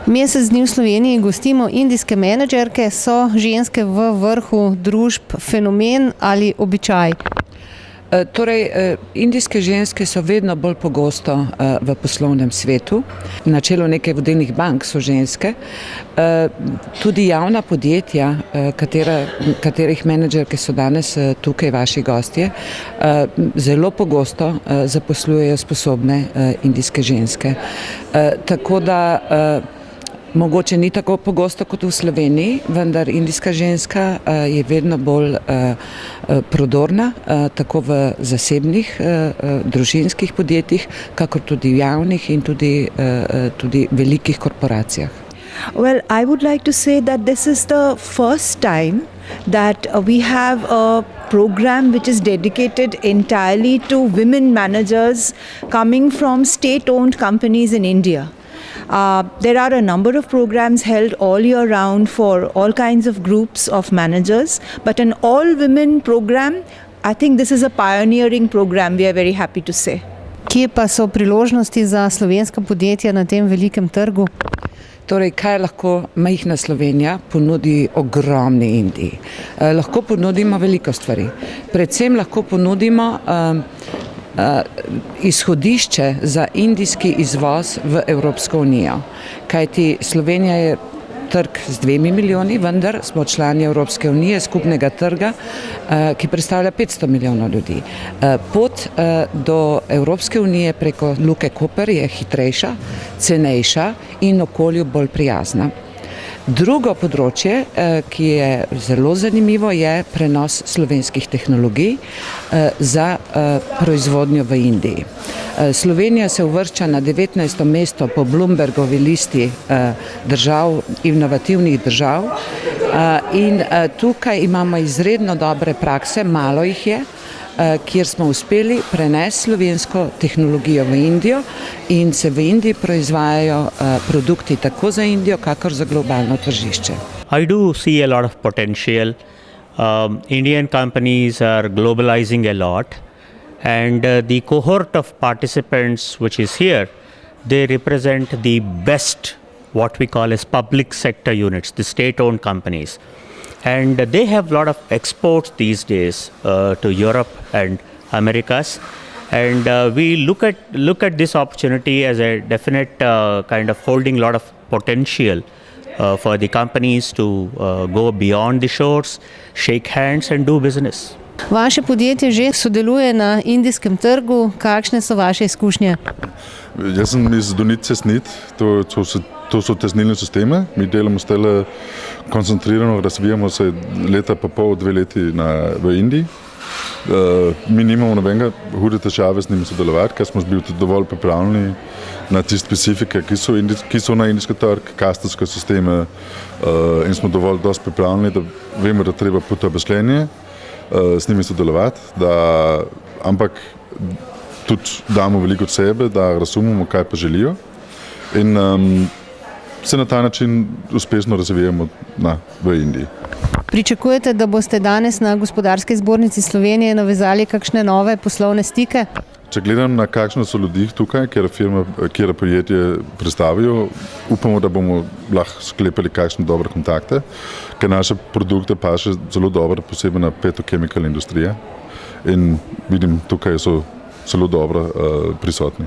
Mesec dni v Sloveniji gostimo indijske menedžerke, so ženske v vrhu družb fenomen ali običaj? Torej, indijske ženske so vedno bolj pogosto v poslovnem svetu. Na čelu nekaj vodilnih bank so ženske. Tudi javna podjetja, katerih menedžerke so danes tukaj vaši gostje, zelo pogosto zaposlujejo sposobne indijske ženske. Tako da mogoče ni tako pogosto kot v Sloveniji, vendar indijska ženska je vedno bolj prodorna, tako v zasebnih družinskih podjetjih, kakor tudi v javnih in tudi velikih korporacijah. Well, I would like to say that this is the first time that we have a program which is dedicated entirely to women managers coming from state-owned companies in India. There are a number of programs held all year round for all kinds of groups of managers, but an all-women program, I think this is a pioneering program, we are very happy to say. Kje pa so priložnosti za slovenska podjetja na tem velikem trgu? Torej, kaj lahko majhna Slovenija ponudi ogromni Indiji? Lahko ponudimo veliko stvari. Predvsem lahko ponudimo izhodišče za indijski izvoz v Evropsko unijo. Kajti Slovenija je trg z 2 milijoni, vendar smo člani Evropske unije, skupnega trga, ki predstavlja 500 milijonov ljudi. Pot do Evropske unije preko Luke Koper je hitrejša, cenejša in okolju bolj prijazna. Drugo področje, ki je zelo zanimivo, je prenos slovenskih tehnologij za proizvodnjo v Indiji. Slovenija se uvršča na 19. mesto po Bloombergovi listi inovativnih držav in tukaj imamo izredno dobre prakse, malo jih je, kjer smo uspeli prenesti slovensko tehnologijo v Indijo in se v Indiji proizvajajo produkti tako za Indijo, kakor za globalno tržišče. I do see a lot of potential. Indian companies are globalizing a lot, and the cohort of participants which is here, they represent the best, what we call as public sector units, the state-owned companies. And they have a lot of exports these days to Europe and Americas. And we look at this opportunity as a definite kind of holding a lot of potential for the companies to go beyond the shores, shake hands and do business. Vaše podjetje že sodeluje na indijskem trgu. Kakšne so vaše izkušnje? Jaz sem iz Donice Snit, to so tesnilne sisteme. Mi delamo stele koncentrirano, razvijamo se leta pa pol, 2 leti v Indiji. Mi nimamo nobenega hude težave z njimi sodelovati, ker smo bili dovolj pripravljeni na te specifike, ki so na indijski trg, kastovske sisteme in smo dovolj dosti pripravljeni, da vemo, da treba potrebešljenje s njimi sodelovati, ampak tudi damo veliko od sebe, da razumemo, kaj pa želijo in se na ta način uspešno razvijamo v Indiji. Pričakujete, da boste danes na Gospodarski zbornici Slovenije navezali kakšne nove poslovne stike? Če gledam na kakšno so ljudi tukaj, kjer podjetje predstavijo, upamo, da bomo lahko sklepali kakšne dobre kontakte, ker naše produkte pa še zelo dobro, posebej na petrochemical industrije in vidim, tukaj so zelo dobro prisotni.